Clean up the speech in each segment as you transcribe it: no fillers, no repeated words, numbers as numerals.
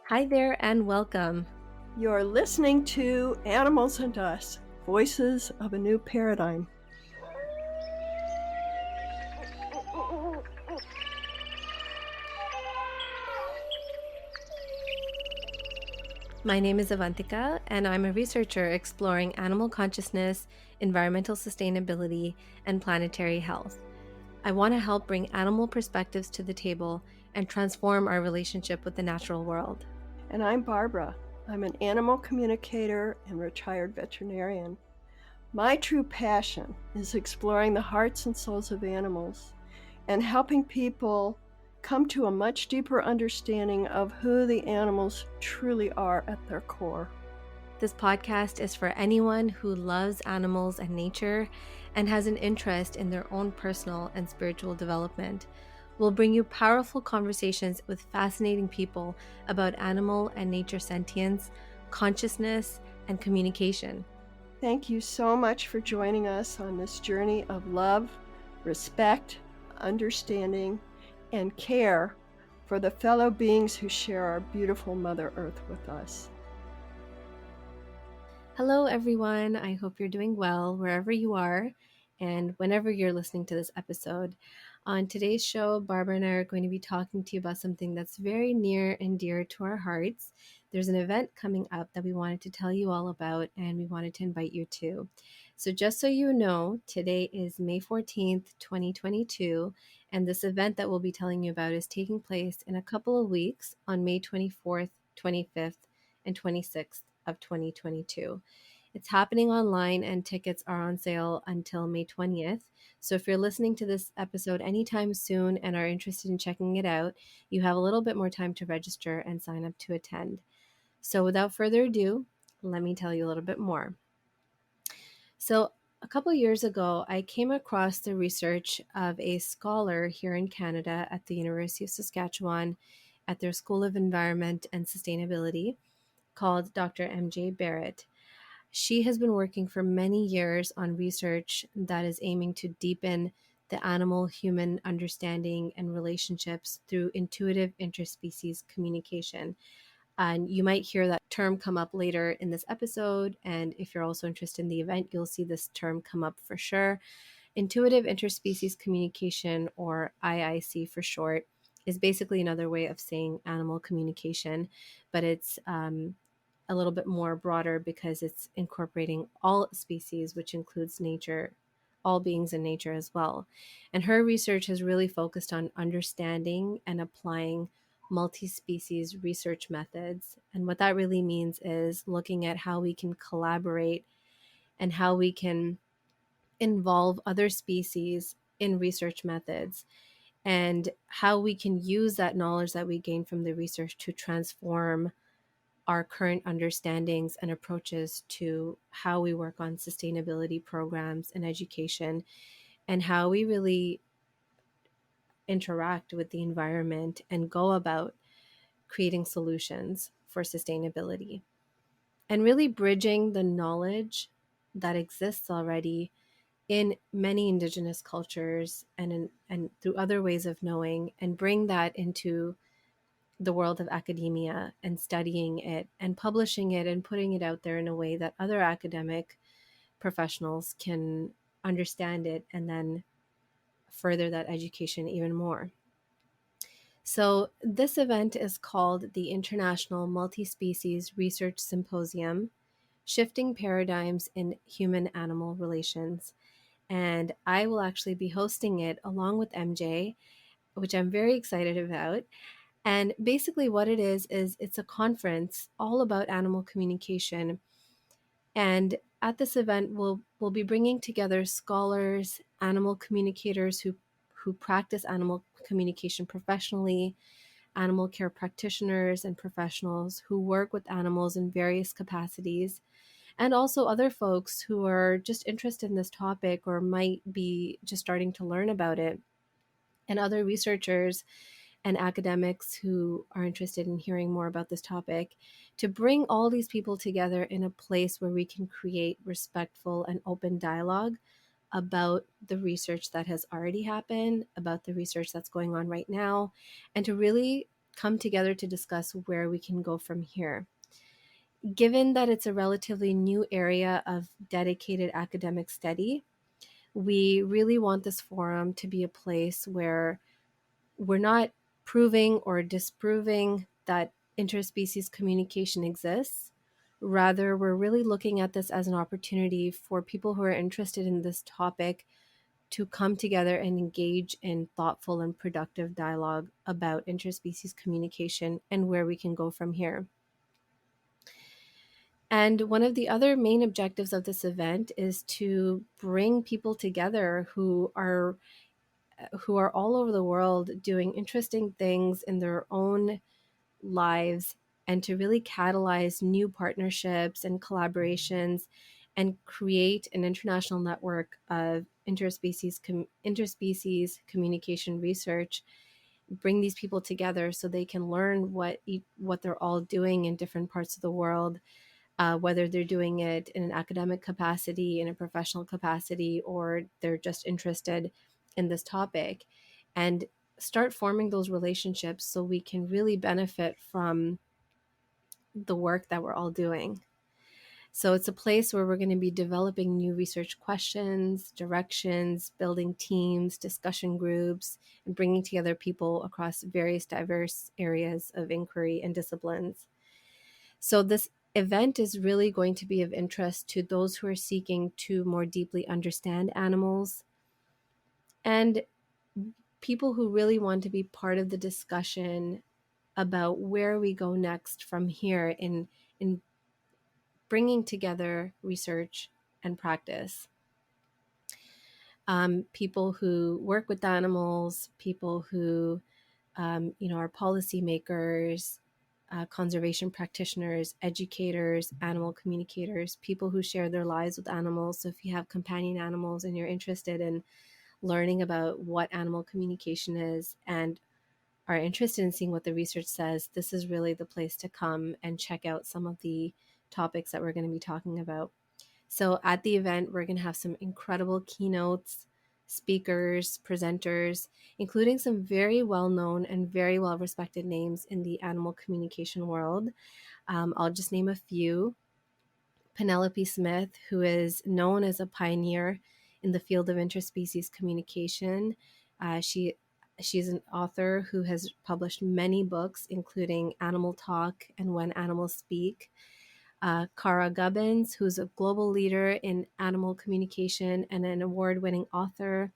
Hi there and welcome. You're listening to Animals and Us, Voices of a New Paradigm. My name is Avantika, and I'm a researcher exploring animal consciousness, environmental sustainability, and planetary health. I want to help bring animal perspectives to the table and transform our relationship with the natural world. And I'm Barbara. I'm an animal communicator and retired veterinarian. My true passion is exploring the hearts and souls of animals and helping people come to a much deeper understanding of who the animals truly are at their core. This podcast is for anyone who loves animals and nature and has an interest in their own personal and spiritual development. We'll bring you powerful conversations with fascinating people about animal and nature sentience, consciousness, and communication. Thank you so much for joining us on this journey of love, respect, understanding, and care for the fellow beings who share our beautiful Mother Earth with us. Hello, everyone. I hope you're doing well wherever you are and whenever you're listening to this episode. On today's show, Barbara and I are going to be talking to you about something that's very near and dear to our hearts. There's an event coming up that we wanted to tell you all about, and we wanted to invite you to. So, just so you know, today is May 14th, 2022, and this event that we'll be telling you about is taking place in a couple of weeks on May 24th, 25th, and 26th of 2022. It's happening online and tickets are on sale until May 20th. So if you're listening to this episode anytime soon and are interested in checking it out, you have a little bit more time to register and sign up to attend. So without further ado, let me tell you a little bit more. So a couple years ago, I came across the research of a scholar here in Canada at the University of Saskatchewan at their School of Environment and Sustainability called Dr. MJ Barrett. She has been working for many years on research that is aiming to deepen the animal human understanding and relationships through intuitive interspecies communication. And you might hear that term come up later in this episode. And if you're also interested in the event, you'll see this term come up for sure. Intuitive interspecies communication, or IIC for short, is basically another way of saying animal communication, but it's a little bit more broader because it's incorporating all species, which includes nature, all beings in nature as well. And her research has really focused on understanding and applying multi-species research methods. And what that really means is looking at how we can collaborate and how we can involve other species in research methods and how we can use that knowledge that we gain from the research to transform our current understandings and approaches to how we work on sustainability programs and education and how we really interact with the environment and go about creating solutions for sustainability and really bridging the knowledge that exists already in many indigenous cultures and through other ways of knowing and bring that into the world of academia and studying it and publishing it and putting it out there in a way that other academic professionals can understand it and then further that education even more. So, this event is called the International Multispecies Research Symposium, Shifting Paradigms in Human Animal Relations. And I will actually be hosting it along with MJ, which I'm very excited about. And basically, what it is it's a conference all about animal communication. And at this event, we'll be bringing together scholars, animal communicators who practice animal communication professionally, animal care practitioners and professionals who work with animals in various capacities, and also other folks who are just interested in this topic or might be just starting to learn about it, and other researchers and academics who are interested in hearing more about this topic, to bring all these people together in a place where we can create respectful and open dialogue about the research that has already happened, about the research that's going on right now, and to really come together to discuss where we can go from here. Given that it's a relatively new area of dedicated academic study, we really want this forum to be a place where we're not proving or disproving that interspecies communication exists. Rather, we're really looking at this as an opportunity for people who are interested in this topic to come together and engage in thoughtful and productive dialogue about interspecies communication and where we can go from here. And one of the other main objectives of this event is to bring people together who are all over the world doing interesting things in their own lives, and to really catalyze new partnerships and collaborations and create an international network of interspecies communication research. Bring these people together so they can learn what they're all doing in different parts of the world, whether they're doing it in an academic capacity, in a professional capacity, or they're just interested in this topic, and start forming those relationships so we can really benefit from the work that we're all doing. So it's a place where we're going to be developing new research questions, directions, building teams, discussion groups, and bringing together people across various diverse areas of inquiry and disciplines. So this event is really going to be of interest to those who are seeking to more deeply understand animals, and people who really want to be part of the discussion about where we go next from here in bringing together research and practice. People who work with animals, people who are policymakers, conservation practitioners, educators, animal communicators, people who share their lives with animals. So if you have companion animals and you're interested in learning about what animal communication is and are interested in seeing what the research says, this is really the place to come and check out some of the topics that we're going to be talking about. So at the event, we're going to have some incredible keynotes, speakers, presenters, including some very well-known and very well-respected names in the animal communication world. I'll just name a few. Penelope Smith, who is known as a pioneer in the field of interspecies communication. She's an author who has published many books, including Animal Talk and When Animals Speak. Cara Gubbins, who's a global leader in animal communication and an award-winning author.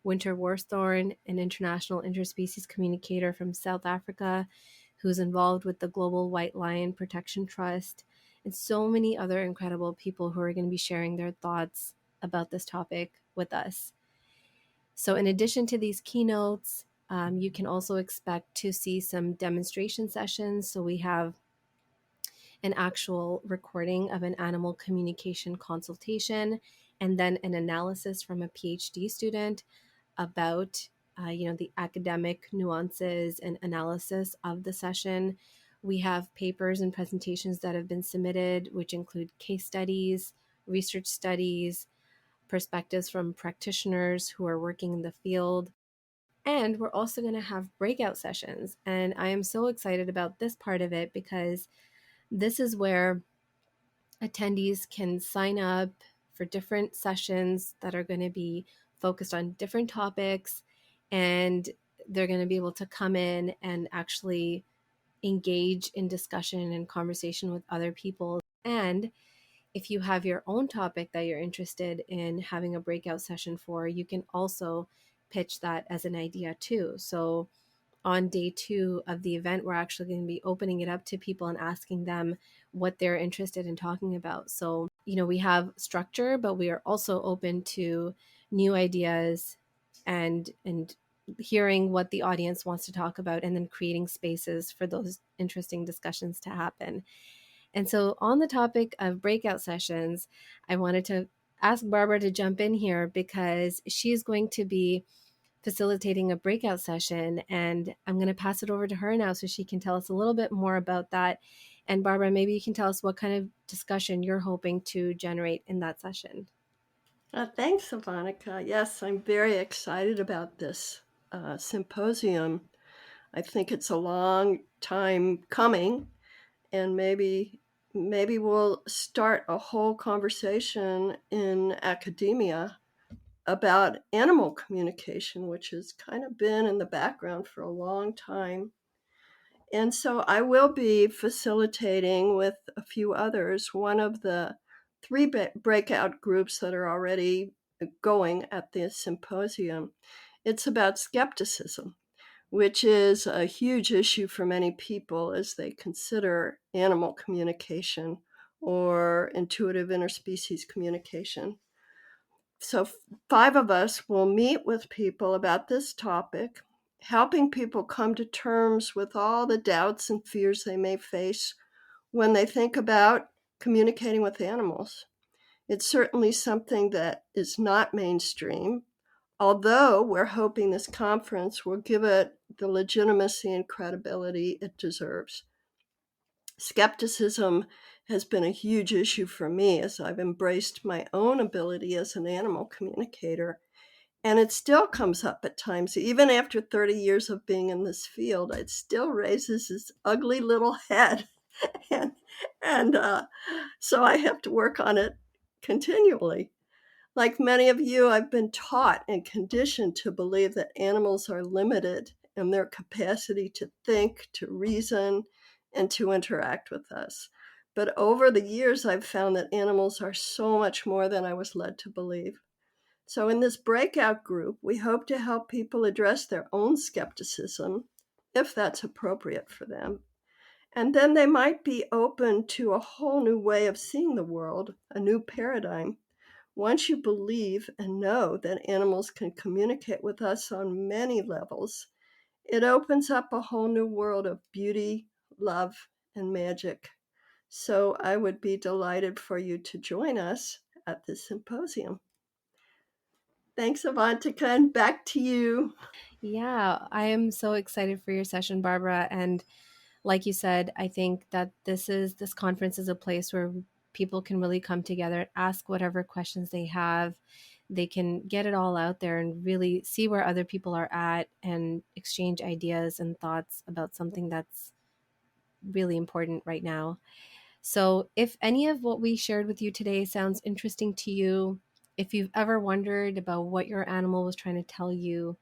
Winter Worsthorn, an international interspecies communicator from South Africa, who's involved with the Global White Lion Protection Trust, and so many other incredible people who are going to be sharing their thoughts about this topic with us. So in addition to these keynotes, you can also expect to see some demonstration sessions. So we have an actual recording of an animal communication consultation, and then an analysis from a PhD student about the academic nuances and analysis of the session. We have papers and presentations that have been submitted, which include case studies, research studies, perspectives from practitioners who are working in the field. And we're also going to have breakout sessions. And I am so excited about this part of it because this is where attendees can sign up for different sessions that are going to be focused on different topics, and they're going to be able to come in and actually engage in discussion and conversation with other people. And if you have your own topic that you're interested in having a breakout session for, you can also pitch that as an idea too. So on day 2 of the event, we're actually going to be opening it up to people and asking them what they're interested in talking about. So, we have structure, but we are also open to new ideas and hearing what the audience wants to talk about, and then creating spaces for those interesting discussions to happen. And so on the topic of breakout sessions, I wanted to ask Barbara to jump in here because she's going to be facilitating a breakout session, and I'm going to pass it over to her now so she can tell us a little bit more about that. And Barbara, maybe you can tell us what kind of discussion you're hoping to generate in that session. Thanks, Ivanica. Yes, I'm very excited about this symposium. I think it's a long time coming, and maybe we'll start a whole conversation in academia about animal communication, which has kind of been in the background for a long time. And so I will be facilitating with a few others one of the three breakout groups that are already going at the symposium. It's about skepticism, which is a huge issue for many people as they consider animal communication or intuitive interspecies communication. So 5 of us will meet with people about this topic, helping people come to terms with all the doubts and fears they may face when they think about communicating with animals. It's certainly something that is not mainstream, although we're hoping this conference will give it the legitimacy and credibility it deserves. Skepticism has been a huge issue for me as I've embraced my own ability as an animal communicator. And it still comes up at times. Even after 30 years of being in this field, it still raises its ugly little head. and so I have to work on it continually. Like many of you, I've been taught and conditioned to believe that animals are limited in their capacity to think, to reason, and to interact with us. But over the years, I've found that animals are so much more than I was led to believe. So in this breakout group, we hope to help people address their own skepticism, if that's appropriate for them. And then they might be open to a whole new way of seeing the world, a new paradigm. Once you believe and know that animals can communicate with us on many levels, it opens up a whole new world of beauty, love, and magic. So I would be delighted for you to join us at this symposium. Thanks, Avantika, and back to you. Yeah, I am so excited for your session, Barbara. And like you said, I think that this conference is a place where people can really come together and ask whatever questions they have. They can get it all out there and really see where other people are at and exchange ideas and thoughts about something that's really important right now. So, if any of what we shared with you today sounds interesting to you, if you've ever wondered about what your animal was trying to tell you,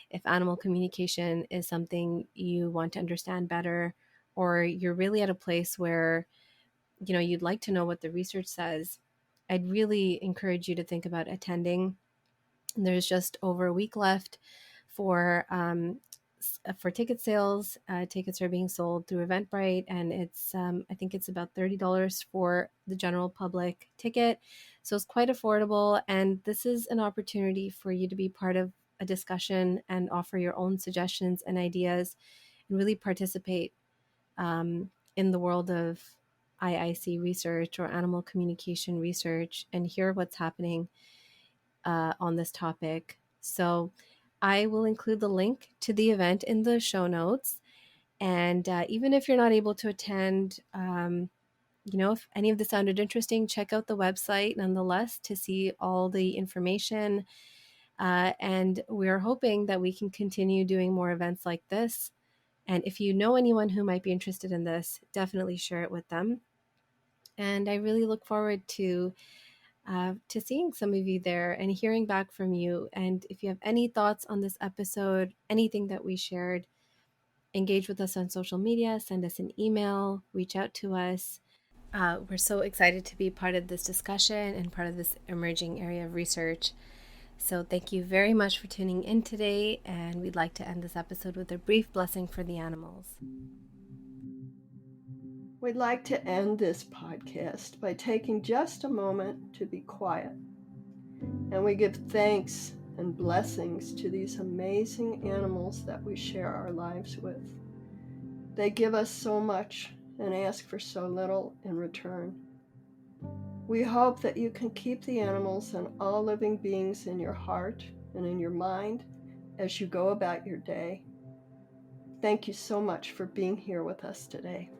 if animal communication is something you want to understand better, or you're really at a place where you'd like to know what the research says, I'd really encourage you to think about attending. There's just over a week left for ticket sales. Tickets are being sold through Eventbrite, and it's I think it's about $30 for the general public ticket, so it's quite affordable. And this is an opportunity for you to be part of a discussion and offer your own suggestions and ideas, and really participate in the world of IIC research or animal communication research, and hear what's happening on this topic. So I will include the link to the event in the show notes. And even if you're not able to attend, if any of this sounded interesting, check out the website nonetheless to see all the information. And we're hoping that we can continue doing more events like this. And if you know anyone who might be interested in this, definitely share it with them. And I really look forward to seeing some of you there and hearing back from you. And if you have any thoughts on this episode, anything that we shared, engage with us on social media, send us an email, reach out to us. We're so excited to be part of this discussion and part of this emerging area of research. So thank you very much for tuning in today, and we'd like to end this episode with a brief blessing for the animals. We'd like to end this podcast by taking just a moment to be quiet. And we give thanks and blessings to these amazing animals that we share our lives with. They give us so much and ask for so little in return. We hope that you can keep the animals and all living beings in your heart and in your mind as you go about your day. Thank you so much for being here with us today.